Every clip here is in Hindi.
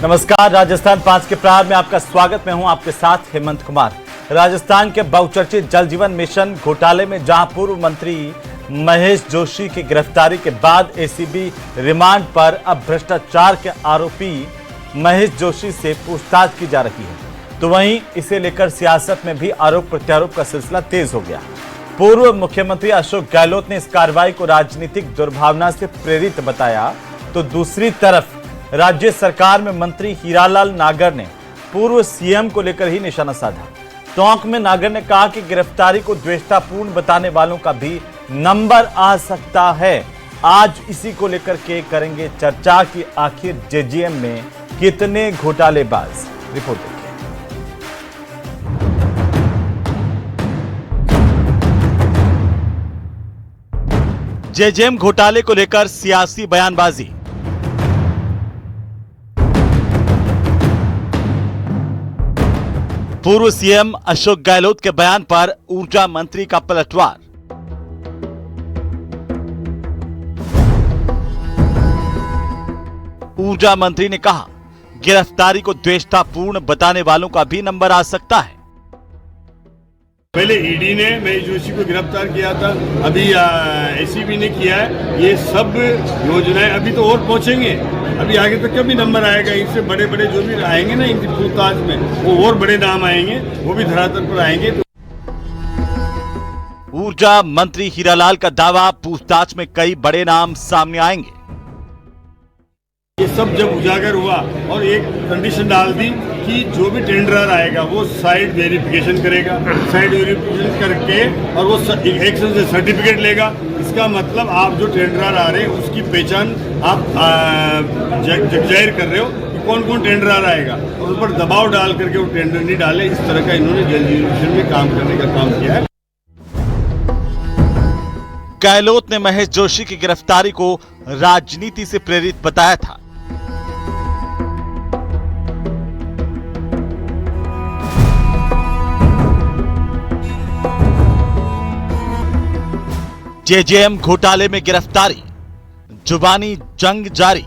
नमस्कार, राजस्थान 5 के प्रार में आपका स्वागत। मैं हूं आपके साथ हेमंत कुमार। राजस्थान के बहुचर्चित जल जीवन मिशन घोटाले में जहां पूर्व मंत्री महेश जोशी की गिरफ्तारी के बाद एसीबी रिमांड पर अब भ्रष्टाचार के आरोपी महेश जोशी से पूछताछ की जा रही है, तो वहीं इसे लेकर सियासत में भी आरोप प्रत्यारोप का सिलसिला तेज हो गया। पूर्व मुख्यमंत्री अशोक गहलोत ने इस कार्रवाई को राजनीतिक दुर्भावना से प्रेरित बताया, तो दूसरी तरफ राज्य सरकार में मंत्री हीरालाल नागर ने पूर्व सीएम को लेकर ही निशाना साधा। टोंक में नागर ने कहा कि गिरफ्तारी को द्वेषतापूर्ण बताने वालों का भी नंबर आ सकता है। आज इसी को लेकर के करेंगे चर्चा कि आखिर जेजीएम में कितने घोटालेबाज। रिपोर्ट देखिए। जेजीएम घोटाले को लेकर सियासी बयानबाजी। पूर्व सीएम अशोक गहलोत के बयान पर ऊर्जा मंत्री का पलटवार। ऊर्जा मंत्री ने कहा, गिरफ्तारी को द्वेषतापूर्ण बताने वालों का भी नंबर आ सकता है। पहले ईडी ने महेश जोशी को गिरफ्तार किया था, अभी एसीबी ने किया है। ये सब योजनाएं अभी तो और पहुंचेंगे, अभी आगे तो कभी नंबर आएगा। इनसे बड़े बड़े जो भी आएंगे ना इनकी पूछताछ में, वो और बड़े नाम आएंगे, वो भी धरातल पर आएंगे। ऊर्जा मंत्री हीरालाल का दावा, पूछताछ में कई बड़े नाम सामने आएंगे। ये सब जब उजागर हुआ और एक कंडीशन डाल दी कि जो भी टेंडरर आएगा वो साइड वेरिफिकेशन करेगा, साइड वेरिफिकेशन करके और वो एक्शन से सर्टिफिकेट लेगा। इसका मतलब आप जो टेंडरर आ रहे हैं उसकी पहचान आप जाहिर कर रहे हो कि कौन कौन टेंडरर आएगा, और उस पर दबाव डाल करके वो टेंडर नहीं डाले। इस तरह का इन्होंने जल जीवन मिशन में काम करने का काम किया है। गहलोत ने महेश जोशी की गिरफ्तारी को राजनीति से प्रेरित बताया था। जेजीएम घोटाले में गिरफ्तारी, जुबानी जंग जारी।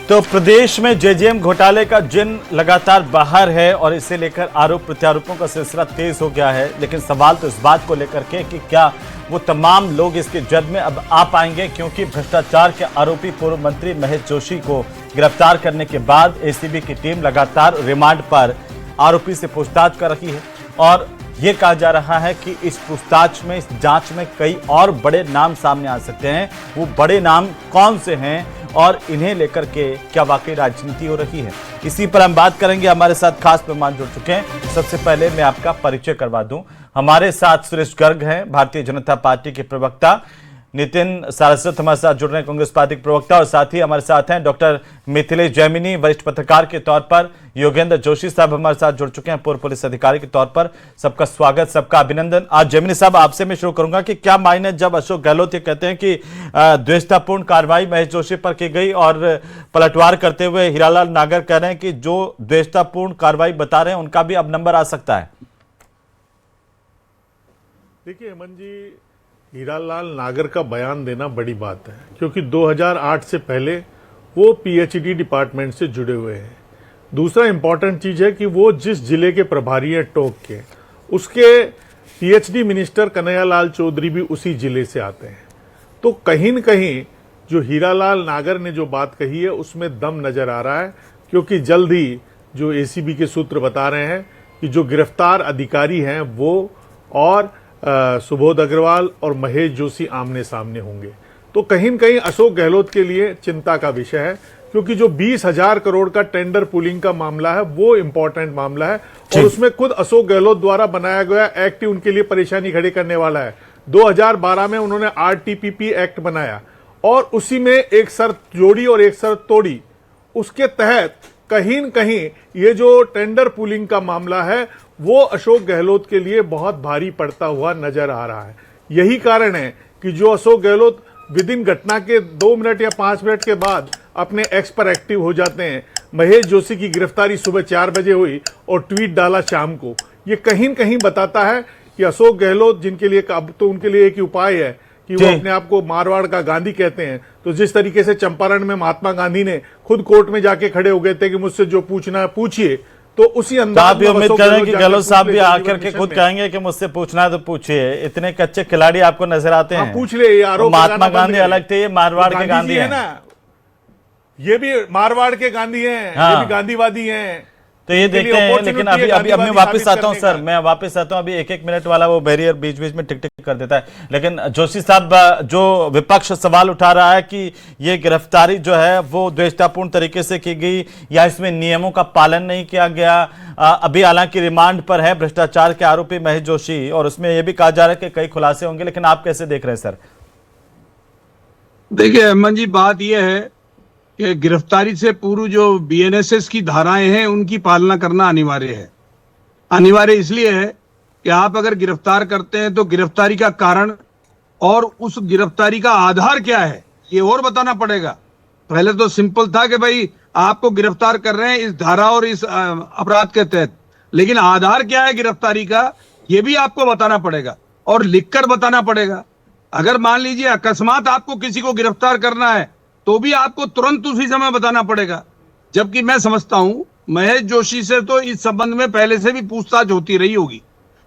तो प्रदेश में जेजीएम घोटाले का जिन लगातार बाहर है और इसे लेकर आरोप प्रत्यारोपों का सिलसिला तेज हो गया है, लेकिन सवाल तो इस बात को लेकर के कि क्या वो तमाम लोग इसके जद में अब आ पाएंगे, क्योंकि भ्रष्टाचार के आरोपी पूर्व मंत्री महेश जोशी को गिरफ्तार करने के बाद एसीबी की टीम लगातार रिमांड पर आरोपी से पूछताछ कर रही है। और यह कहा जा रहा है कि इस पूछताछ में, इस जांच में कई और बड़े नाम सामने आ सकते हैं। वो बड़े नाम कौन से हैं और इन्हें लेकर के क्या वाकई राजनीति हो रही है, इसी पर हम बात करेंगे। हमारे साथ खास मेहमान जुड़ चुके हैं। सबसे पहले मैं आपका परिचय करवा दूं। हमारे साथ सुरेश गर्ग हैं, भारतीय जनता पार्टी के प्रवक्ता। नितिन सारस्वत हमारे साथ जुड़ रहे हैं, कांग्रेस पार्टी के प्रवक्ता। और साथ ही हमारे साथ हैं डॉक्टर मिथिलेश जैमिनी, वरिष्ठ पत्रकार के तौर पर। योगेंद्र जोशी साहब हमारे साथ जुड़ चुके हैं, पूर्व पुलिस अधिकारी के तौर पर। सबका स्वागत, सबका अभिनंदन। आज जैमिनी साहब आपसे मैं शुरू करूंगा कि क्या मायने जब अशोक गहलोत ये कहते हैं कि द्वेषतापूर्ण कार्रवाई महेश जोशी पर की गई, और पलटवार करते हुए हीरालाल नागर कह रहे हैं कि जो द्वेषतापूर्ण कार्रवाई बता रहे हैं उनका भी अब नंबर आ सकता है। देखिए हेमंत जी, हीरालाल नागर का बयान देना बड़ी बात है, क्योंकि 2008 से पहले वो पीएचडी डिपार्टमेंट से जुड़े हुए हैं। दूसरा इंपॉर्टेंट चीज है कि वो जिस जिले के प्रभारी हैं टोंक के, उसके पीएचडी मिनिस्टर कन्हैयालाल चौधरी भी उसी जिले से आते हैं। तो कहीं न कहीं जो हीरालाल नागर ने जो बात कही है उसमें दम नजर आ रहा है, क्योंकि जल्द ही जो एसीबी के सूत्र बता रहे हैं कि जो गिरफ्तार अधिकारी हैं वो और सुबोध अग्रवाल और महेश जोशी आमने सामने होंगे। तो कहीं न कहीं अशोक गहलोत के लिए चिंता का विषय है, क्योंकि जो 20,000 करोड़ का टेंडर पुलिंग का मामला है वो इंपॉर्टेंट मामला है, और उसमें खुद अशोक गहलोत द्वारा बनाया गया एक्ट ही उनके लिए परेशानी खड़ी करने वाला है। 2012 में उन्होंने आरटीपीपी एक्ट बनाया और उसी में एक शर्त जोड़ी और एक शर्त तोड़ी। उसके तहत कहीं न कहीं ये जो टेंडर पुलिंग का मामला है वो अशोक गहलोत के लिए बहुत भारी पड़ता हुआ नजर आ रहा है। यही कारण है कि जो अशोक गहलोत विदिन घटना के 2 मिनट या 5 मिनट के बाद अपने एक्स पर एक्टिव हो जाते हैं। महेश जोशी की गिरफ्तारी सुबह 4 बजे हुई और ट्वीट डाला शाम को। ये कहीं न कहीं बताता है कि अशोक गहलोत, जिनके लिए अब तो उनके लिए एक ही उपाय है कि वो जी। अपने आप को मारवाड़ का गांधी कहते हैं। तो जिस तरीके से चंपारण में महात्मा गांधी ने खुद कोर्ट में जाके खड़े हो गए थे कि मुझसे जो पूछना है पूछिए, तो उसी तो अंदाज आप भी में उम्मीद अशोक कर रहे हैं कि जाकर गहलोत साहब पूछ भी ले आकर जल के जीवन खुद मिशन में। कहेंगे कि मुझसे पूछना है तो पूछिए। इतने कच्चे खिलाड़ी आपको नजर आते हाँ, हैं। पूछ ले, ये आरोप महात्मा लगाना बंद गांधी करें। अलग थे, ये मारवाड़ के गांधी जी है हैं। ना, ये भी मारवाड़ के गांधी हैं, हाँ। ये भी गांधीवादी हैं। तो ये इनके लिए देखते हैं, लेकिन opportunity अभी है अभी मैं गांधीवादी वापस साबित आता हूं करने सर, का। मैं वापस आता हूं। अभी एक एक मिनट वाला वो बैरियर बीच बीच में टिक टिक कर देता है। लेकिन जोशी साहब, जो विपक्ष सवाल उठा रहा है कि ये गिरफ्तारी जो है वो द्वेषतापूर्ण तरीके से की गई या इसमें नियमों का पालन नहीं किया गया। अभी हालांकि रिमांड पर है भ्रष्टाचार के आरोपी महेश जोशी, और उसमें यह भी कहा जा रहा है कि कई खुलासे होंगे, लेकिन आप कैसे देख रहे हैं सर? देखिए अहमद जी, बात यह है कि गिरफ्तारी से पूर्व जो बीएनएसएस की धाराएं हैं उनकी पालना करना अनिवार्य है। अनिवार्य इसलिए है कि आप अगर गिरफ्तार करते हैं तो गिरफ्तारी का कारण और उस गिरफ्तारी का आधार क्या है ये और बताना पड़ेगा। पहले तो सिंपल था कि भाई आपको गिरफ्तार कर रहे हैं इस धारा और इस अपराध के तहत, लेकिन आधार क्या है गिरफ्तारी का ये भी आपको बताना पड़ेगा और लिखकर बताना पड़ेगा। अगर मान लीजिए अकस्मात आपको किसी को गिरफ्तार करना है तो भी आपको तुरंत उसी समय बताना पड़ेगा। जबकि मैं समझता हूं महेश जोशी से तो इस संबंध में पहले से भी पूछताछ होती रही होगी,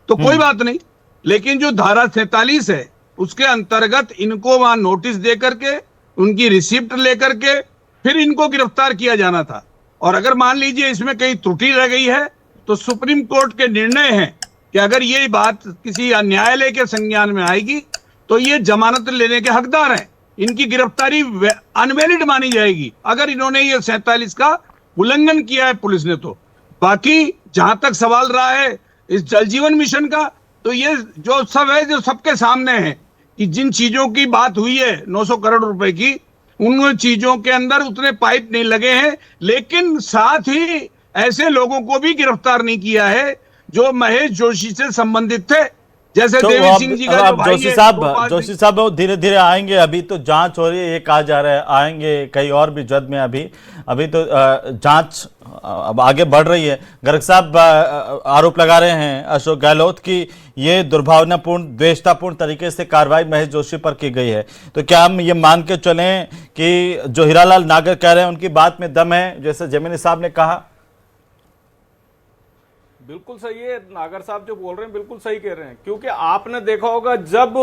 तो कोई बात नहीं। लेकिन जो धारा 47 है उसके अंतर्गत इनको वहां नोटिस दे करके उनकी रिसिप्ट लेकर के फिर इनको गिरफ्तार किया जाना था। और अगर मान लीजिए इसमें कहीं त्रुटि रह गई है तो सुप्रीम कोर्ट के निर्णय है कि अगर ये बात किसी न्यायालय के संज्ञान में आएगी तो ये जमानत लेने के हकदार हैं, इनकी गिरफ्तारी अनवैलिड मानी जाएगी अगर इन्होंने ये 47 का उल्लंघन किया है पुलिस ने। तो बाकी जहां तक सवाल रहा है इस जल जीवन मिशन का, तो ये जो सब है जो सबके सामने है कि जिन चीजों की बात हुई है 900 करोड़ रुपए की, उन चीजों के अंदर उतने पाइप नहीं लगे हैं। लेकिन साथ ही ऐसे लोगों को भी गिरफ्तार नहीं किया है जो महेश जोशी से संबंधित थे, जैसे तो देवी सिंह जी का जो अब भाई जोशी है, साहब वो धीरे धीरे आएंगे। अभी तो जांच हो रही है, ये कहा जा रहा है आएंगे कई और भी जद में। अभी तो जांच अब आगे बढ़ रही है। गर्ग साहब आरोप लगा रहे हैं अशोक गहलोत की ये दुर्भावनापूर्ण द्वेषतापूर्ण तरीके से कार्रवाई महेश जोशी पर की गई है। तो क्या हम ये मान के चलें कि जो हीरालाल नागर कह रहे हैं उनकी बात में दम है, जैसे जमीनी साहब ने कहा? बिल्कुल सही है, नागर साहब जो बोल रहे हैं बिल्कुल सही कह रहे हैं। क्योंकि आपने देखा होगा जब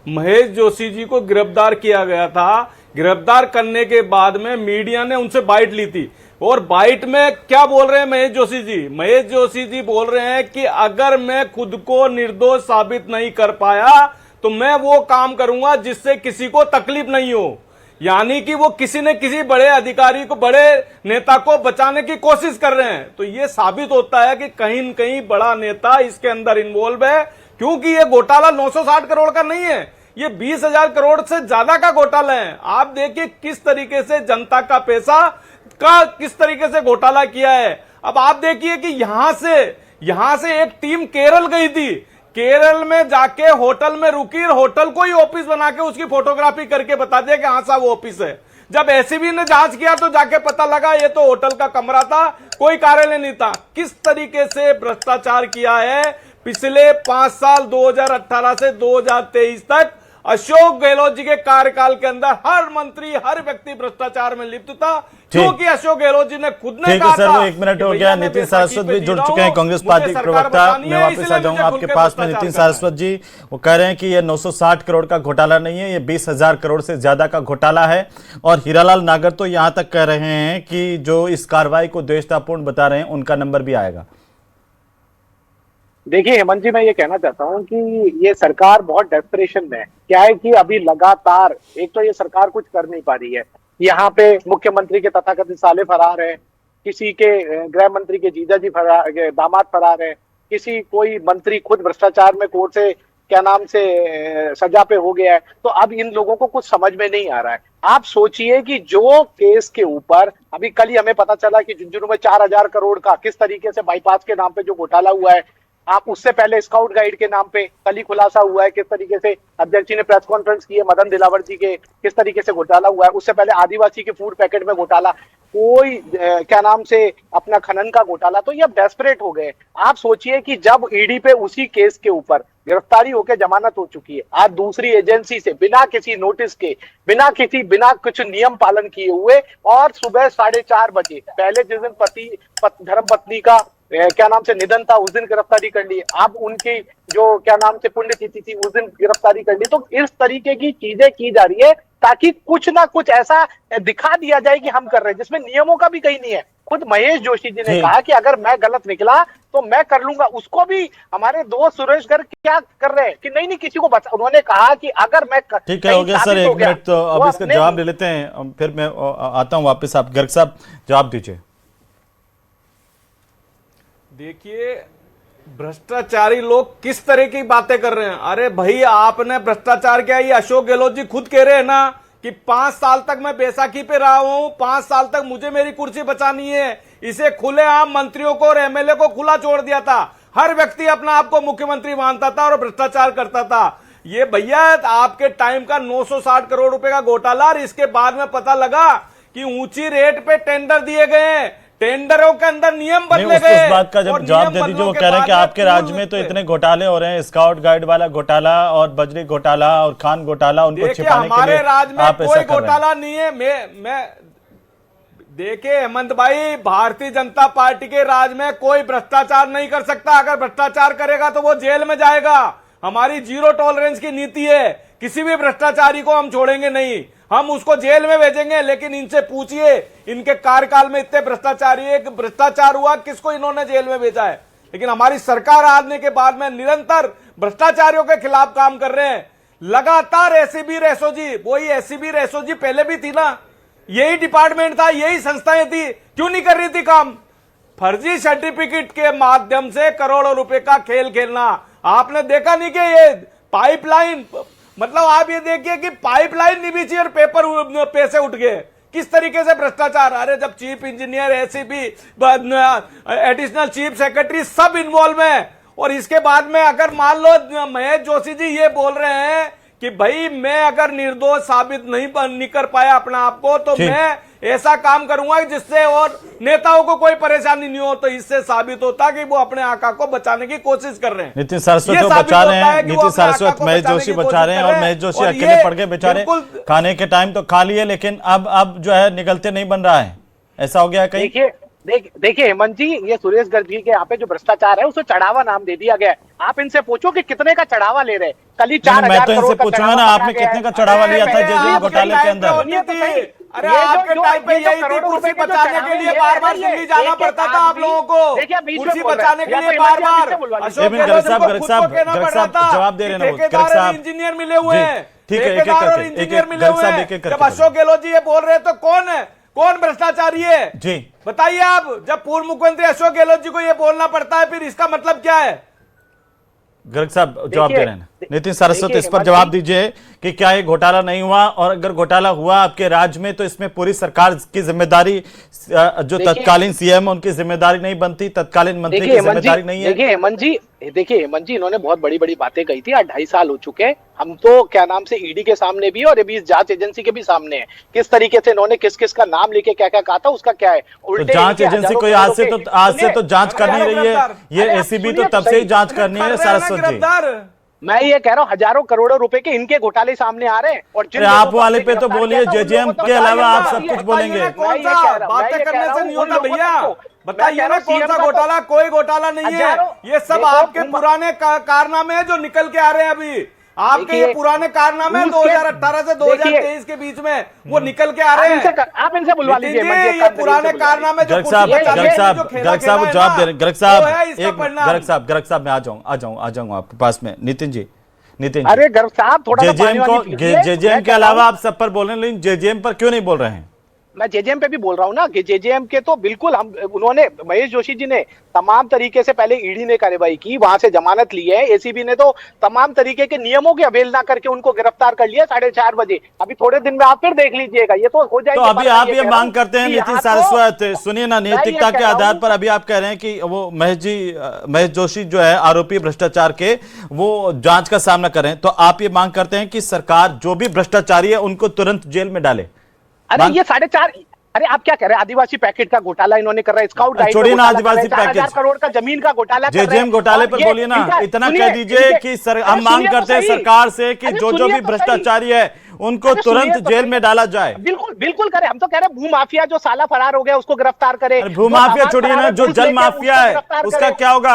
महेश जोशी जी को गिरफ्तार किया गया था, गिरफ्तार करने के बाद में मीडिया ने उनसे बाइट ली थी, और बाइट में क्या बोल रहे हैं महेश जोशी जी? महेश जोशी जी बोल रहे हैं कि अगर मैं खुद को निर्दोष साबित नहीं कर पाया तो मैं वो काम करूंगा जिससे किसी को तकलीफ नहीं हो। यानी कि वो किसी न किसी बड़े अधिकारी को, बड़े नेता को बचाने की कोशिश कर रहे हैं। तो ये साबित होता है कि कहीं न कहीं बड़ा नेता इसके अंदर इन्वॉल्व है, क्योंकि ये घोटाला 960 करोड़ का नहीं है, ये 20,000 करोड़ से ज्यादा का घोटाला है। आप देखिए किस तरीके से जनता का पैसा का किस तरीके से घोटाला किया है। अब आप देखिए कि यहां से एक टीम केरल गई थी, केरल में जाके होटल में रुकी, होटल को ही ऑफिस बना के उसकी फोटोग्राफी करके बता दिया कि हाँ साहब वो ऑफिस है। जब एसीबी ने जांच किया तो जाके पता लगा ये तो होटल का कमरा था, कोई कार्यालय नहीं था। किस तरीके से भ्रष्टाचार किया है पिछले 5 साल 2018 से 2023 तक अशोक गहलोत जी के कार्यकाल के अंदर हर मंत्री, हर व्यक्ति भ्रष्टाचार में लिप्त था, क्योंकि अशोक गहलोत जी ने खुद ने कहा सर, था। वो 1 मिनट हो गया। नितिन सारस्वत भी जुड़ चुके हैं, कांग्रेस पार्टी के प्रवक्ता। मैं वापस आ जाऊंगा आपके पास में। नितिन सारस्वत जी वो कह रहे हैं कि ये 960 करोड़ का घोटाला नहीं है, ये 20,000 करोड़ से ज्यादा का घोटाला है। और हीरालाल नागर तो यहां तक कह रहे हैं कि जो इस कार्रवाई को द्वेषतापूर्ण बता रहे हैं उनका नंबर भी आएगा। देखिए हेमंत जी, मैं ये कहना चाहता हूँ कि ये सरकार बहुत डेस्परेशन में है। क्या है कि अभी लगातार एक तो ये सरकार कुछ कर नहीं पा रही है। यहाँ पे मुख्यमंत्री के तथाकथित साले फरार है, किसी के गृह मंत्री के जीजा जी फरार, दामाद फरार है, किसी कोई मंत्री खुद भ्रष्टाचार में कोर्ट से क्या नाम से सजा पे हो गया है। तो अब इन लोगों को कुछ समझ में नहीं आ रहा है। आप सोचिए कि जो केस के ऊपर अभी कल ही हमें पता चला कि झुंझुनू में 4,000 करोड़ का किस तरीके से बाईपास के नाम पे जो घोटाला हुआ है, आप उससे पहले स्काउट गाइड के नाम पे कल ही खुलासा हुआ है किस तरीके से अध्यक्ष जी ने प्रेस कॉन्फ्रेंस की है, मदन दिलावर जी के किस तरीके से घोटाला हुआ है। उससे पहले आदिवासी के फूड पैकेट में घोटाला, कोई क्या नाम से अपना खनन का घोटाला। तो ये अब डेस्परेट हो गए। आप सोचिए कि जब ईडी पे उसी केस के ऊपर गिरफ्तारी होकर जमानत हो चुकी है। आज दूसरी एजेंसी से बिना किसी नोटिस के, बिना कुछ नियम पालन किए हुए, और सुबह 4:30 बजे, पहले जिस दिन धर्मपत्नी का क्या नाम से निधन था उस दिन गिरफ्तारी कर ली, अब उनकी जो क्या नाम से पुण्यतिथि थी उस दिन गिरफ्तारी कर ली। तो इस तरीके की चीजें की जा रही है ताकि कुछ ना कुछ ऐसा दिखा दिया जाए कि हम कर रहे हैं, जिसमें नियमों का भी कहीं नहीं है। खुद महेश जोशी जी ने कहा कि अगर मैं गलत निकला तो मैं कर लूंगा। उसको भी हमारे दोस्त सुरेश गर्ग क्या कर रहे हैं कि नहीं किसी को बचा, उन्होंने कहा कि अगर मैं ठीक है, हो गया सर, 1 मिनट तो अब इसका जवाब ले लेते हैं, फिर मैं आता हूं वापस। आप गर्ग साहब जवाब दीजिए। देखिए, भ्रष्टाचारी लोग किस तरह की बातें कर रहे हैं। अरे भाई, आपने भ्रष्टाचार किया, ये अशोक गहलोत जी खुद कह रहे हैं ना कि 5 साल तक मैं बैसाखी पे रहा हूं, 5 साल तक मुझे मेरी कुर्सी बचानी है। इसे खुलेआम मंत्रियों को और एमएलए को खुला छोड़ दिया था। हर व्यक्ति अपना आपको मुख्यमंत्री मानता था और भ्रष्टाचार करता था। ये भैया आपके टाइम का 960 करोड़ रुपए का घोटाला, और इसके बाद में पता लगा कि ऊंची रेट पे टेंडर दिए गए, टेंडरों के अंदर नियम बदले गए। उस बात का जब जवाब दे दीजिए। वो कह रहे हैं कि आपके राज्य में तो इतने घोटाले हो रहे हैं, स्काउट गाइड वाला घोटाला और बजरी घोटाला और खान घोटाला, उनको छिपाने के लिए हमारे राज्य में आप ऐसा कोई कर रहे हैं। घोटाला नहीं है। मैं देखिए हेमंत भाई, भारतीय जनता पार्टी के राज में कोई भ्रष्टाचार नहीं कर सकता। अगर भ्रष्टाचार करेगा तो वो जेल में जाएगा। हमारी 0 टॉलरेंस की नीति है, किसी भी भ्रष्टाचारी को हम छोड़ेंगे नहीं, हम उसको जेल में भेजेंगे। लेकिन इनसे पूछिए, इनके कार्यकाल में इतने भ्रष्टाचार हुआ, किसको इन्होंने जेल में भेजा है। लेकिन हमारी सरकार आने के बाद में निरंतर भ्रष्टाचारियों के खिलाफ काम कर रहे हैं। लगातार एसीबी रैसोजी, वही एसीबी रैसोजी पहले भी थी ना, यही डिपार्टमेंट था, यही संस्थाएं थी, क्यों नहीं कर रही थी काम। फर्जी सर्टिफिकेट के माध्यम से करोड़ों रुपए का खेल खेलना आपने देखा नहीं कि ये पाइपलाइन, मतलब आप ये देखिए कि पाइपलाइन नहीं बिछी और पैसे उठ गए, किस तरीके से भ्रष्टाचार। अरे जब chief engineer, ACP, additional chief secretary सब इन्वॉल्व हैं, और इसके बाद में अगर मान लो महेश जोशी जी ये बोल रहे हैं कि भाई मैं अगर निर्दोष साबित नहीं कर पाया अपना आप को, तो मैं ऐसा काम करूंगा जिससे और नेताओं को कोई परेशानी नहीं हो। तो इससे साबित होता कि वो अपने आका को बचाने की कोशिश कर रहे हैं। नितिन सारस्वत को बचा रहे हैं, नितिन सारस्वत महेश जोशी बचा रहे हैं, और महेश जोशी अकेले पड़ गए बेचारे। खाने के टाइम तो खा लिए, लेकिन अब जो है निगलते नहीं बन रहा है, ऐसा हो गया है कहीं। देखिए हेमंत जी, ये सुरेश गर्ग जी के यहाँ पे जो भ्रष्टाचार है उसे चढ़ावा नाम दे दिया गया है। आप इनसे पूछो कि कितने का चढ़ावा ले रहे हैं। कल ही 4000 मैं तो इनसे करोड़ का पूछूंगा ना, आपने कितने का चढ़ावा लिया था जेजेएम घोटाले के अंदर। अरे आपके टाइम पे यही थी, कुर्सी बचाने के लिए बार बार दिल्ली जाना पड़ता था आप लोगों को, कुर्सी बचाने के लिए बार बार। अशोक गहलोत जवाब दे रहे हैं, इंजीनियर मिले हुए हैं, ठीक है, इंजीनियर मिले हुए हैं। जब अशोक गहलोत जी ये बोल रहे हैं तो कौन है, कौन भ्रष्टाचारी है जी, बताइए आप। जब पूर्व मुख्यमंत्री अशोक गहलोत जी को ये बोलना पड़ता है, फिर इसका मतलब क्या है। गर्ग साहब जवाब दे रहे हैं। नितिन सारस्वत, इस पर जवाब दीजिए कि क्या ये घोटाला नहीं हुआ, और अगर घोटाला हुआ आपके राज्य में तो इसमें पूरी सरकार की जिम्मेदारी, जो तत्कालीन सीएम उनकी जिम्मेदारी नहीं बनती, तत्कालीन मंत्री की जिम्मेदारी नहीं है। देखिए हेमंत जी इन्होंने बहुत बड़ी बड़ी बातें कही थी। आज 2.5 साल हो चुके हैं, हम तो क्या नाम से ईडी के सामने भी और अभी इस जांच एजेंसी के भी सामने है, किस तरीके से इन्होंने किस किस का नाम लेके क्या क्या कहा था, उसका क्या है। तो जांच एजेंसी कोई आज से तो जांच कर नहीं रही है, ये एसीबी तो तब से ही जांच करनी है। सारस्वत जी, मैं ये कह रहा हूँ, हजारों करोड़ों रुपए के इनके घोटाले सामने आ रहे हैं। और आप वाले पे तो बोलिए, जेजेएम के अलावा आप सब कुछ बोलेंगे। बातें करने से नहीं होता भैया, बताइए ना कौन सा घोटाला। कोई घोटाला नहीं है, ये सब आपके पुराने कारनामे हैं जो निकल के आ रहे हैं अभी। आपके ये पुराने कारनामे 2018 से 2023 के बीच में वो निकल के आ रहे हैं। आप इनसे बुलवा लीजिए, ये पुराने कारनामे जो गर्ग साहब जवाब दे रहे हैं। गर्ग साहब मैं आ जाऊं आपके पास में। नितिन जी, अरे गर्ग साहब थोड़ा जेजेएम के अलावा आप सब पर बोल रहे हैं, लेकिन जेजेएम पर क्यों नहीं बोल रहे हैं। मैं जेजेएम पे भी बोल रहा हूँ ना कि जेजेएम के तो बिल्कुल उन्होंने, महेश जोशी जी ने तमाम तरीके से, पहले ईडी ने कार्रवाई की, वहां से जमानत ली है, एसीबी ने तो तमाम तरीके के नियमों की अवहेलना करके उनको गिरफ्तार कर लिया 4:30 बजे। अभी थोड़े दिन में आप फिर देख लीजिएगा, ये तो हो जाएगा। तो अभी आप ये मांग करते हैं नितिन सारस्वत, सुनिए ना, नैतिकता के आधार पर अभी आप कह रहे हैं कि वो महेश जोशी जो है आरोपी भ्रष्टाचार के, वो जांच का सामना करें, तो आप ये मांग करते हैं कि सरकार जो भी भ्रष्टाचारी है उनको तुरंत जेल में डाले। अरे ये 4.5 अरे आप क्या कह रहे हैं, आदिवासी पैकेट का घोटाला इन्होंने कर रहा है, स्काउट गाइड छोड़िए का ना घोटाला कर रहे आदिवासी हैं, 4,000 पैकेज, करोड़ का जमीन का घोटाला कर रहे हैं। जेजेएम घोटाले और पर ये बोलिए ना, इनका- इतना सुनिए, कह दीजिए इनके- कि हम अरे मांग सुनिए तो करते हैं सही। सरकार से कि अरे जो सुनिए भी तो भ्रष्टाचारी है उनको अरे तुरंत सुनिए तो जेल सही। में डाला जाए। बिल्कुल बिल्कुल करे, हम तो कह रहे हैं भूमाफिया जो साला फरार हो गया उसको गिरफ्तार करे। अरे भूमाफिया छोड़िए ना, जो जल माफिया है उसका क्या होगा?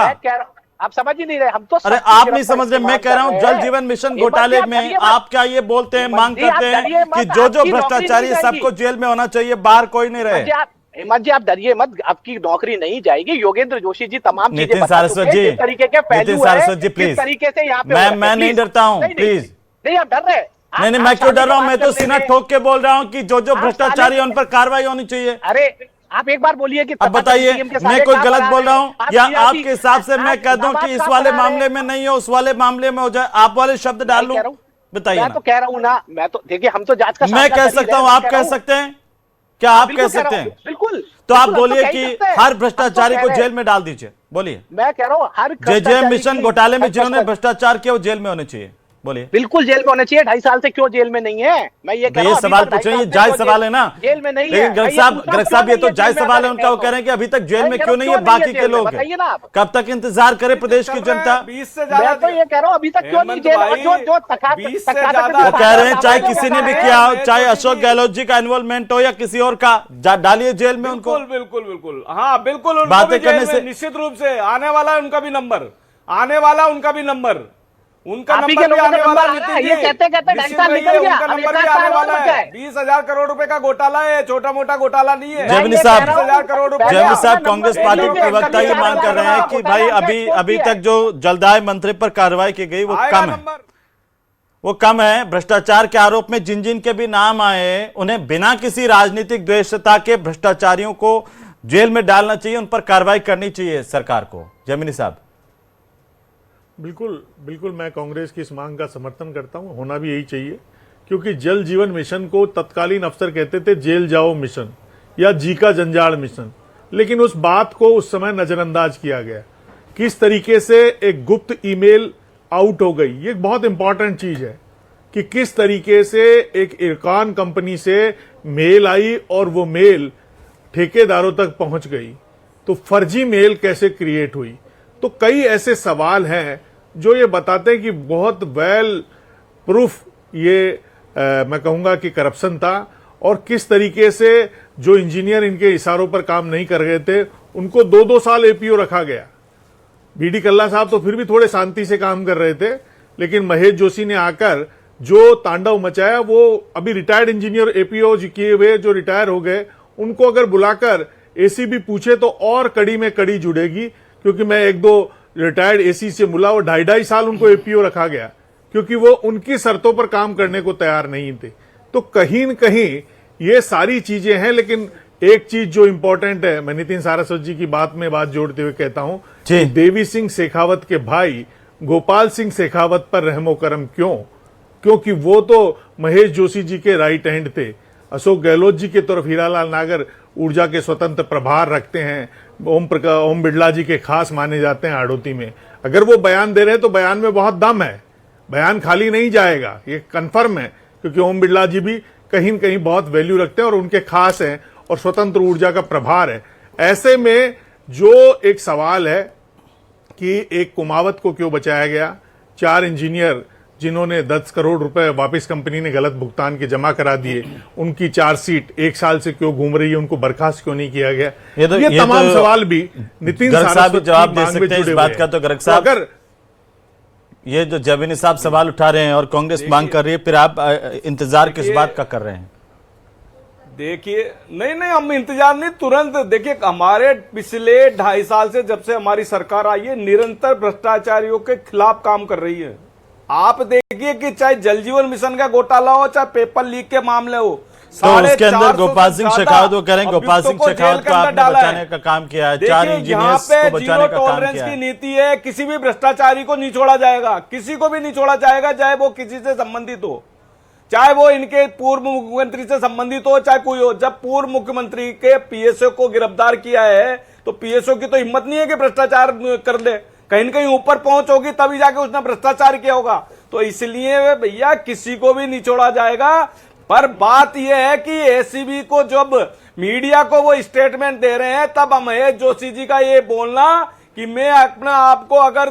आप समझ ही नहीं रहे, हम तो अरे आप नहीं समझ रहे, मैं कह रहा हूँ जल जीवन मिशन घोटाले में आप क्या ये बोलते हैं, मांग करते हैं कि जो भ्रष्टाचारी है सबको जेल में होना चाहिए, बाहर कोई नहीं रहे। हेमंत जी आप डरिए मत, आपकी नौकरी नहीं जाएगी। योगेंद्र जोशी जी तमाम चीजें नितिन बता सारस्वत चुके हैं, जी, किस तरीके के पहलू नितिन सारस्वत जी है, प्लीज, किस तरीके से यहाँ पे मैं नहीं डरता हूँ, प्लीज नहीं आप डर रहे हैं। नहीं, मैं क्यों डर रहा हूँ? मैं तो सीना ठोक के बोल रहा हूँ कि जो भ्रष्टाचारी है उन पर कार्रवाई होनी चाहिए। अरे आप एक बार बोलिए कि अब बताइए मैं कोई गलत बोल रहा हूँ या आपके हिसाब से मैं कह दूं कि इस वाले मामले में नहीं हो, उस वाले मामले में हो जाए, आप वाले शब्द डाल लूं? बताइए। मैं तो कह रहा हूँ ना, मैं तो देखिए हम तो जांच का मैं कह सकता हूँ, आप कह सकते हैं क्या? आप कह सकते हैं? बिल्कुल। तो आप बोलिए कि हर भ्रष्टाचारी को जेल में डाल दीजिए, बोलिए। मैं कह रहा हूँ हर जेजेएम मिशन घोटाले में जिन्होंने भ्रष्टाचार किया वो जेल में होने चाहिए, बोलिए। बिल्कुल जेल में होने चाहिए। 2.5 साल से क्यों जेल में नहीं है? मैं ये कह रहा हूं, सवाल पूछे, ये जायज सवाल है ना? जेल में नहीं है। लेकिन गर्ग साहब ये तो जायज सवाल है उनका, वो कह रहे हैं कि अभी तक जेल में क्यों नहीं है बाकी के लोग? बताइए ना आप। कब तक इंतजार करे प्रदेश की जनता? 20 से ज्यादा मैं तो ये कह रहा हूँ अभी तक क्यों नहीं जेल, और जो वो कह रहे हैं चाहे किसी ने भी किया हो, चाहे अशोक गहलोत जी का इन्वॉल्वमेंट हो या किसी और का, डालिए जेल में उनको। बिल्कुल बिल्कुल, हाँ बिल्कुल, उनको बातें भी जेल करने में से निश्चित रूप से आने वाला है उनका भी नंबर, आने वाला उनका भी नंबर, उनका आप ही नंबर के भी लोगों आने का वाला नंबर है। आ रहा है, नितिन ये जी, कहते-कहते 2.5 निश्चित साल रहिए, निकल गया, उनका अब नंबर 1 भी साल आने और वाला बचा है। है। 20,000 करोड़ रुपए का घोटाला है, छोटा मोटा घोटाला नहीं है। जयमिनी मैं साहब, ये कह रहा हूं, 20,000 करोड़ रुपए जयमिनी का साहब कांग्रेस पार्टी के प्रवक्ता ये मांग कर रहे हैं कि भाई अभी तक जो जलदाय मंत्री पर कार्रवाई की गई वो आएगा कम है, नंबर। वो कम है। भ्रष्टाचार के आरोप में जिन जिन के भी नाम आए उन्हें बिना किसी राजनीतिक द्वेषता के भ्रष्टाचारियों को जेल में डालना चाहिए, उन पर कार्रवाई करनी चाहिए सरकार को। जयमिनी साहब। बिल्कुल बिल्कुल, मैं कांग्रेस की इस मांग का समर्थन करता हूं, होना भी यही चाहिए, क्योंकि जल जीवन मिशन को तत्कालीन अफसर कहते थे जेल जाओ मिशन या जी का जंजाल मिशन, लेकिन उस बात को उस समय नजरअंदाज किया गया। किस तरीके से एक गुप्त ईमेल आउट हो गई, ये एक बहुत इंपॉर्टेंट चीज है कि किस तरीके से एक इरकान कंपनी से मेल आई और वो मेल ठेकेदारों तक पहुंच गई, तो फर्जी मेल कैसे क्रिएट हुई। तो कई ऐसे सवाल हैं जो ये बताते हैं कि बहुत वेल प्रूफ ये मैं कहूंगा कि करप्शन था, और किस तरीके से जो इंजीनियर इनके इशारों पर काम नहीं कर रहे थे उनको 2-2 साल एपीओ रखा गया। बीडी कल्ला साहब तो फिर भी थोड़े शांति से काम कर रहे थे, लेकिन महेश जोशी ने आकर जो तांडव मचाया, वो अभी रिटायर्ड इंजीनियर एपीओ किए हुए जो रिटायर हो गए उनको अगर बुलाकर एसीबी पूछे तो और कड़ी में कड़ी जुड़ेगी, क्योंकि मैं 1-2 रिटायर्ड एसी से मिला, वो 2.5 साल उनको एपीओ रखा गया क्योंकि वो उनकी शर्तों पर काम करने को तैयार नहीं थे। तो कहीं न कहीं ये सारी चीजें हैं, लेकिन एक चीज जो इंपॉर्टेंट है, मैं नितिन सारस्वत जी की बात में बात जोड़ते हुए कहता हूं कि देवी सिंह शेखावत के भाई गोपाल सिंह शेखावत पर रहमो करम क्यों? क्योंकि वो तो महेश जोशी जी के राइट हैंड थे। अशोक गहलोत जी की तरफ हीरालाल नागर ऊर्जा के स्वतंत्र प्रभार रखते हैं, ओम बिड़ला जी के खास माने जाते हैं हाड़ौती में। अगर वो बयान दे रहे हैं तो बयान में बहुत दम है, बयान खाली नहीं जाएगा, ये कंफर्म है, क्योंकि ओम बिड़ला जी भी कहीं न कहीं बहुत वैल्यू रखते हैं और उनके खास हैं और स्वतंत्र ऊर्जा का प्रभार है। ऐसे में जो एक सवाल है कि एक कुमावत को क्यों बचाया गया, 4 इंजीनियर जिन्होंने 10 करोड़ रुपए वापस कंपनी ने गलत भुगतान के जमा करा दिए, उनकी चार्जशीट 1 साल से क्यों घूम रही है, उनको बर्खास्त क्यों नहीं किया गया? ये तमाम सवाल भी नितिन साहब जवाब दे सकते हैं इस बात का। तो गर्ग साहब, अगर ये जो जयमिनी साहब सवाल उठा रहे हैं और कांग्रेस मांग कर रही है, फिर आप इंतजार किस बात का कर रहे हैं? देखिए, नहीं हम इंतजार नहीं, तुरंत देखिए, हमारे पिछले 2.5 साल से जब से हमारी सरकार आई है निरंतर भ्रष्टाचारियों के खिलाफ काम कर रही है। आप देखिए कि चाहे जल जीवन मिशन का घोटाला हो, चाहे पेपर लीक के मामले हो, तो उसके अंदर गोपाल सिंह शेखावत को कह रहे हैं, गोपाल सिंह शेखावत को आपने बचाने का काम किया है, 4 इंजीनियर्स को बचाने का काम किया है। की नीति है, किसी भी भ्रष्टाचारी को नहीं छोड़ा जाएगा, किसी को भी नहीं छोड़ा जाएगा, चाहे वो किसी से संबंधित हो, चाहे वो इनके पूर्व मुख्यमंत्री से संबंधित हो, चाहे कोई हो। जब पूर्व मुख्यमंत्री के पीएसओ को गिरफ्तार किया है तो पीएसओ की तो हिम्मत नहीं है कि भ्रष्टाचार कर दे, कहीं न कहीं ऊपर पहुंच होगी तभी जाके उसने भ्रष्टाचार किया होगा। तो इसलिए भैया किसी को भी नहीं छोड़ा जाएगा। पर बात यह है कि एसीबी को जब मीडिया को वो स्टेटमेंट दे रहे हैं, तब महेश जोशी जी का ये बोलना कि मैं अपने आप को अगर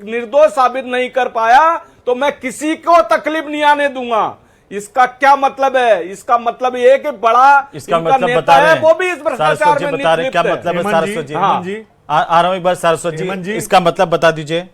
निर्दोष साबित नहीं कर पाया तो मैं किसी को तकलीफ नहीं आने दूंगा, इसका क्या मतलब है? इसका मतलब ये कि बड़ा इसका इनका मतलब नेता बता रहे है, हैं वो भी इस भ्रष्टाचार में बता रहे हैं, क्या लिप्त है। मतलब है हेमंत जी, सारस्वत जी? हाँ। आ रहा हूं एक बार सारस्वत हेमंत जी, जी। इसका मतलब बता दीजिए।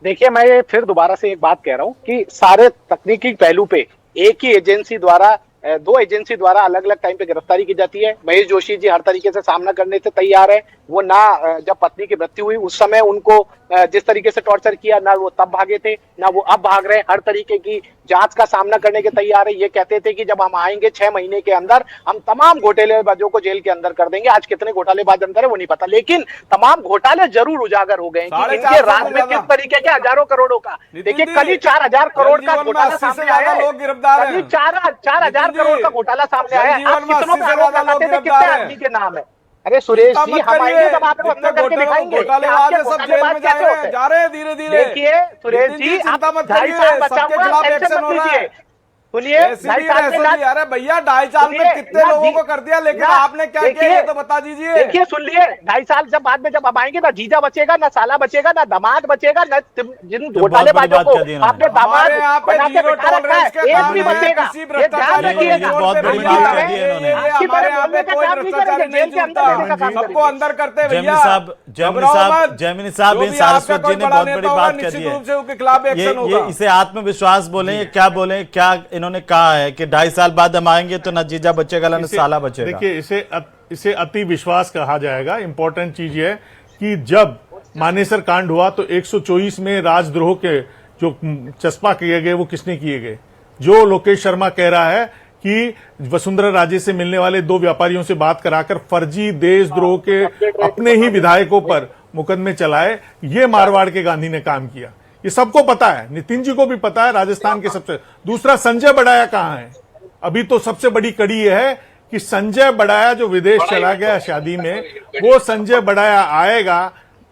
देखिए, मैं ये फिर दोबारा से एक बात कह रहा हूं कि सारे तकनीकी पहलू पे एक ही एजेंसी द्वारा, दो एजेंसी द्वारा अलग अलग टाइम पे गिरफ्तारी की जाती है। महेश जोशी जी हर तरीके से सामना करने से तैयार है। वो ना जब पत्नी की मृत्यु हुई उस समय उनको जिस तरीके से टॉर्चर किया, ना वो तब भागे थे ना वो अब भाग रहे हैं। हर तरीके की जांच का सामना करने के तैयार है। ये कहते थे कि जब हम आएंगे 6 महीने के अंदर हम तमाम घोटालेबाजों को जेल के अंदर कर देंगे। आज कितने घोटालेबाज अंदर है वो नहीं पता, लेकिन तमाम घोटाले जरूर उजागर हो गए हैं कि इनके राज में किस तरीके के हजारों करोड़ों का। देखिए, कल ही 4000 करोड़ का घोटाला सामने आया है। लोग गिरफ्तार कल ही हैं। 4000 करोड़ का घोटाला सामने आया है। जनजीवन आप में कितनों 80 पे से आरोप ज्यादा लोग लगाते थे, कितने गिरफ्तार हैं। आदमी के नाम है? अरे सुरेश जी, हम आएंगे तब आपको अंदर करके दिखाएंगे। घोटालेबाज है, सब जेल में जा रहे हैं धीरे धीरे। देखिए सुरेश जी, आप चिंता मत 2.5 करिए, साल बचा सबके हुआ, खिलाफ टेंशन एक्शन मत हो रहा लीजिए। है। सुनिए, ऐसी 2.5 भी साल में ऐसे भी, अरे भैया 2.5 साल में कितने लोगों को कर दिया, लेकिन आपने क्या किया ये तो बता दीजिए। देखिए, सुन लिए, 2.5 साल जब बाद में जब हम आएंगे ना जीजा बचेगा, ना साला बचेगा, ना दामाद बचेगा, ना जिन घोटालेबाजों को आपने दामाद बना के बिठा रखा है एक भी बचेगा। ये ध्यान रखिएगा। बहुत बड़ी बात कर दी है इन्होंने। हमारे यहाँ पे कोई भ्रष्टाचारी नहीं चलता, सबको अंदर करते हैं जैमिनी भैया। साहब इन सारस्वत जी ने बहुत बड़ी बात कह दी निश्चित रूप से उनके खिलाफ है। एक्शन होगा। ये इसे आत्मविश्वास बोले, क्या बोले, क्या इन्होंने कहा है कि 2.5 साल बाद हम आएंगे तो ना जीजा बचेगा ना साला बचेगा। देखिए, इसे अति विश्वास कहा जाएगा। इंपॉर्टेंट चीज ये है कि जब मानेसर कांड हुआ तो 124 में राजद्रोह के जो चस्पा किए गए वो किसने किए गए? जो लोकेश शर्मा कह रहा है कि वसुंधरा राजे से मिलने वाले 2 व्यापारियों से बात कराकर फर्जी देशद्रोह के अपने ही विधायकों पर मुकदमे चलाए, ये मारवाड़ के गांधी ने काम किया। ये सबको पता है, नितिन जी को भी पता है, राजस्थान के सबसे। दूसरा, संजय बड़ाया कहां है? अभी तो सबसे बड़ी कड़ी यह है कि संजय बड़ाया जो विदेश चला गया शादी में, वो संजय बड़ाया आएगा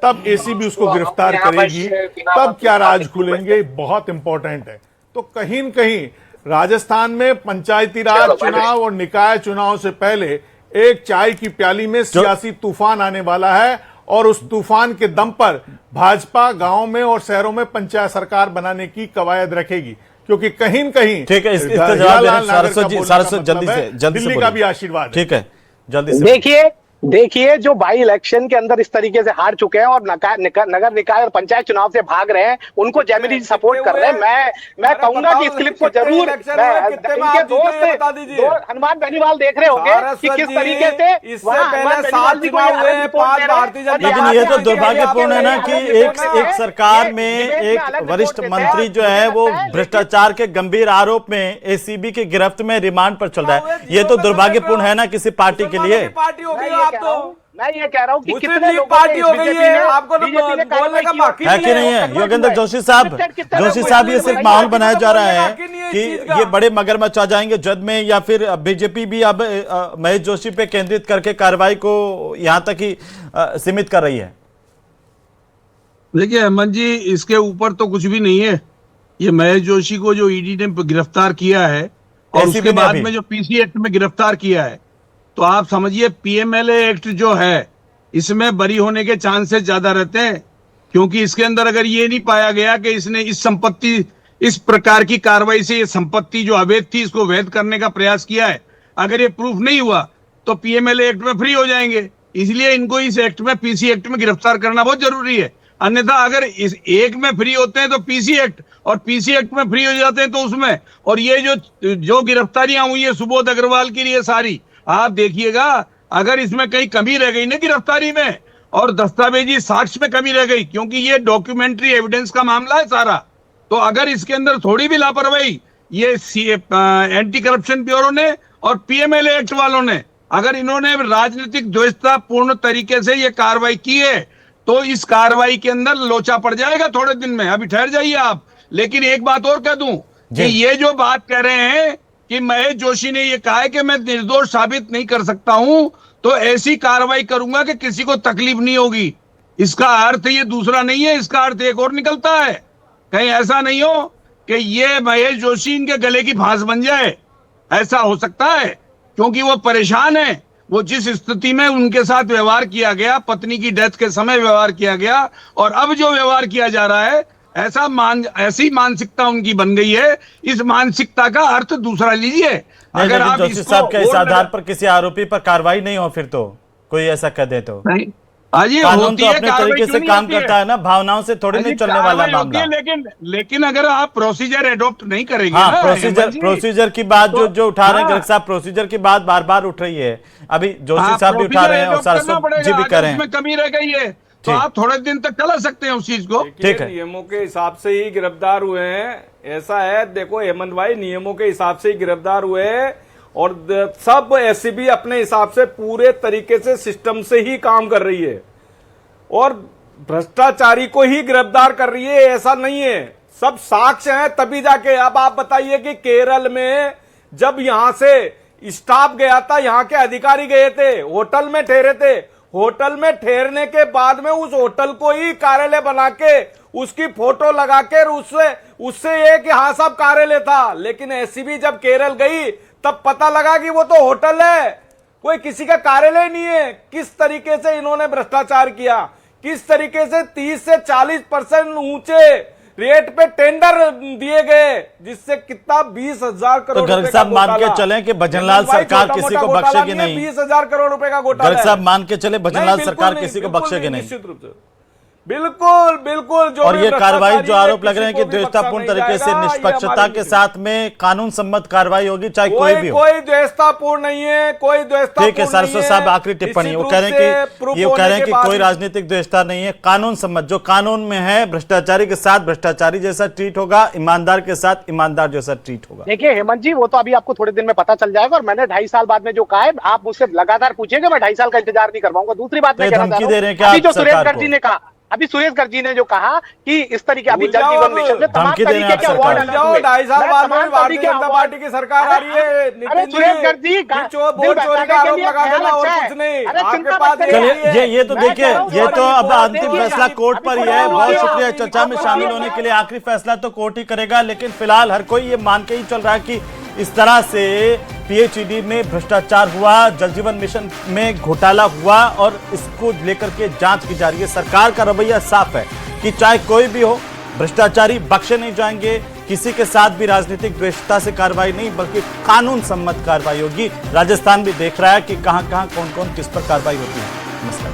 तब एसीबी उसको गिरफ्तार करेगी, तब क्या राज खुलेंगे, बहुत इंपॉर्टेंट है। तो कहीं न कहीं राजस्थान में पंचायती राज चुनाव और निकाय चुनाव से पहले एक चाय की प्याली में सियासी तूफान आने वाला है, और उस तूफान के दम पर भाजपा गांव में और शहरों में पंचायत सरकार बनाने की कवायद रखेगी, क्योंकि कहीं न कहीं ठीक है, इसका जवाब देना सारस्वत जी, जल्दी से दिल्ली का भी आशीर्वाद है। ठीक है, जल्दी से देखिए जो बाई इलेक्शन के अंदर इस तरीके से हार चुके हैं और नगर निकाय और पंचायत चुनाव से भाग रहे हैं, उनको जैमिनी जी सपोर्ट कर रहे हैं। मैं कहूंगा कि इस क्लिप को जरूर इनके दोस्त हनुमान बेनीवाल देख रहे होंगे कि किस तरीके से वहां हनुमान बेनीवाल जी को लेकिन ये तो दुर्भाग्यपूर्ण है ना कि एक सरकार में एक वरिष्ठ मंत्री जो है वो भ्रष्टाचार के गंभीर आरोप में एसीबी की गिरफ्त में रिमांड पर चल रहा है। ये तो दुर्भाग्यपूर्ण है ना किसी पार्टी के लिए। पार्टी हो गई आप तो, मैं ये कह रहा हूँ कि कितने लीग पार्टी हो गई है, आपको तो बोलने का बाकी है कि नहीं है? योगेंद्र जोशी साहब, ये सिर्फ माहौल बनाया जा रहा है कि ये बड़े मगरमच्छ आ जाएंगे जद में, या फिर बीजेपी भी अब महेश जोशी पे केंद्रित करके कार्रवाई को यहां तक ही सीमित कर रही है? देखिए हेमंत जी, इसके ऊपर तो कुछ भी नहीं है। ये महेश जोशी को जो ईडी ने गिरफ्तार किया है और उसके बाद में जो पीसी एक्ट में गिरफ्तार किया है, तो आप समझिए पीएमएलए एक्ट जो है इसमें बरी होने के चांसेस ज्यादा रहते हैं, क्योंकि इसके अंदर अगर ये नहीं पाया गया कि इसने इस प्रकार की कार्रवाई से ये संपत्ति जो अवैध थी इसको वैध करने का प्रयास किया है, अगर ये प्रूफ नहीं हुआ तो पीएमएलए एक्ट में फ्री हो जाएंगे। इसलिए इनको इस एक्ट में, पीसी एक्ट में गिरफ्तार करना बहुत जरूरी है। अन्यथा अगर इस एक में फ्री होते हैं तो पीसी एक्ट, और पीसी एक्ट में फ्री हो जाते हैं तो उसमें, और ये जो गिरफ्तारियां हुई है सुबोध अग्रवाल की, ये सारी आप देखिएगा, अगर इसमें कहीं कमी रह गई ना गिरफ्तारी में और दस्तावेजी साक्ष्य में कमी रह गई, क्योंकि ये डॉक्यूमेंट्री एविडेंस का मामला है सारा, तो अगर इसके अंदर थोड़ी भी लापरवाही ये एंटी करप्शन ब्यूरो ने और पीएमएलए एक्ट वालों ने, अगर इन्होंने राजनीतिक द्वेषता पूर्ण तरीके से ये कार्रवाई की है, तो इस कार्रवाई के अंदर लोचा पड़ जाएगा थोड़े दिन में। अभी ठहर जाइए आप। लेकिन एक बात और कह दूं कि ये जो बात कह रहे हैं कि महेश जोशी ने ये कहा है कि मैं निर्दोष साबित नहीं कर सकता हूं, तो ऐसी कार्रवाई करूंगा कि किसी को तकलीफ नहीं होगी, इसका अर्थ ये दूसरा नहीं है। इसका अर्थ एक और निकलता है, कहीं ऐसा नहीं हो कि ये महेश जोशी इनके गले की फांस बन जाए, ऐसा हो सकता है। क्योंकि वो परेशान है। वो जिस स्थिति में उनके साथ व्यवहार किया गया, पत्नी की डेथ के समय व्यवहार किया गया, और अब जो व्यवहार किया जा रहा है, ऐसी मानसिकता उनकी बन गई है। इस मानसिकता का अर्थ दूसरा लीजिए। अगर आप जोशी साहब के इस आधार पर किसी आरोपी पर कार्रवाई नहीं हो, फिर तो कोई ऐसा कह दे तो नहीं, अजी कानून होती तो है, अपने कार्रवाई तरीके क्यों से नहीं काम होती है? करता है ना, भावनाओं से थोड़ी नहीं चलने वाला कार्रवाई होती मामला। है, लेकिन अगर आप प्रोसीजर एडॉप्ट नहीं करेंगे हाँ, ना, प्रोसीजर की बात तो, जो उठा रहे हैं हाँ, गर्ग साहब, प्रोसीजर की बात बार बार उठ रही है। अभी जोशी साहब भी उठा रहे हैं और सरसों जी भी कर रहे हैं। उसमें कमी रह गई है, तो आप थोड़े दिन तक चला सकते हैं उस चीज को। ठीक है, नियमों के हिसाब से ही गिरफ्तार हुए हैं। ऐसा है, देखो हेमंत भाई, नियमों के हिसाब से ही गिरफ्तार हुए हैं और सब एसीबी अपने हिसाब से पूरे तरीके से सिस्टम से ही काम कर रही है और भ्रष्टाचारी को ही गिरफ्तार कर रही है। ऐसा नहीं है, सब साक्ष्य हैं तभी जाके। अब आप बताइए कि केरल में जब यहां से स्टाफ गया था, यहां के अधिकारी गए थे, होटल में ठहरे थे, होटल में ठहरने के बाद में उस होटल को ही कार्यालय बना के उसकी फोटो लगा के उससे ये कि हाँ सब कार्यालय था। लेकिन एसीबी जब केरल गई तब पता लगा कि वो तो होटल है, कोई किसी का कार्यालय नहीं है। किस तरीके से इन्होंने भ्रष्टाचार किया, किस तरीके से 30 से 40% ऊंचे रेट पे टेंडर दिए गए, जिससे कितना 20,000 करोड़ तो गर्ग साहब मान के चलें कि भजनलाल सरकार किसी को बख्शेगी नहीं। 20,000 करोड़ रुपए का घोटाला। गर्ग साहब मान के चले भजनलाल नहीं, सरकार बिल्कुल किसी को नहीं, बख्शेगी नहीं। निश्चित रूप से बिल्कुल बिल्कुल। जो और भी ये कार्रवाई जो आरोप लग किसी रहे हैं को कि भी बख्शा द्वेषतापूर्ण नहीं तरीके से जाएगा, ये निष्पक्षता हमारी के साथ में कानून सम्मत कार्रवाई होगी, चाहे कोई भी हो। कोई द्वेषतापूर्ण नहीं है, कोई द्वेषतापूर्ण ठीक है, सरसों साहब आखिरी टिप्पणी। वो कह रहे हैं कि कोई राजनीतिक द्वेषता नहीं है, कानून सम्मत जो कानून में है, भ्रष्टाचारी के साथ भ्रष्टाचारी जैसा ट्रीट होगा, ईमानदार के साथ ईमानदार जैसा ट्रीट होगा। देखिए हेमंत जी, वो तो अभी आपको थोड़े दिन में पता चल जाएगा। और मैंने 2.5 साल बाद में जो कहा है, आप मुझसे लगातार पूछेंगे, मैं 2.5 साल का इंतजार नहीं करवाऊंगा। दूसरी बात मैं कहना चाह रहा हूं, अभी जो सुरेश गर्जी ने कहा, अभी सुरेश गर्जी ने जो कहा कि इस तरीके अभी जल जीवन मिशन में तमाम तरीके के अवार्ड अलग हुए। 2.5 साल बाद में भारतीय जनता पार्टी की सरकार आ रही है। अरे सुरेश गर्जी वोट चोरी का आरोप लगा देना और कुछ नहीं। आपके पास चलिए, ये तो देखिए, ये तो अब अंतिम फैसला कोर्ट पर ही है। बहुत शुक्रिया चर्चा में शामिल होने के लिए। आखिरी फैसला तो कोर्ट ही करेगा, लेकिन फिलहाल हर कोई ये मान के ही चल रहा है कि इस तरह से पीएचईडी में भ्रष्टाचार हुआ, जल जीवन मिशन में घोटाला हुआ और इसको लेकर के जांच की जा रही है। सरकार का रवैया साफ है कि चाहे कोई भी हो, भ्रष्टाचारी बख्शे नहीं जाएंगे। किसी के साथ भी राजनीतिक द्वेषता से कार्रवाई नहीं, बल्कि कानून सम्मत कार्रवाई होगी। राजस्थान भी देख रहा है कि कहां कहां कौन कौन किस पर कार्रवाई होती है। नमस्कार।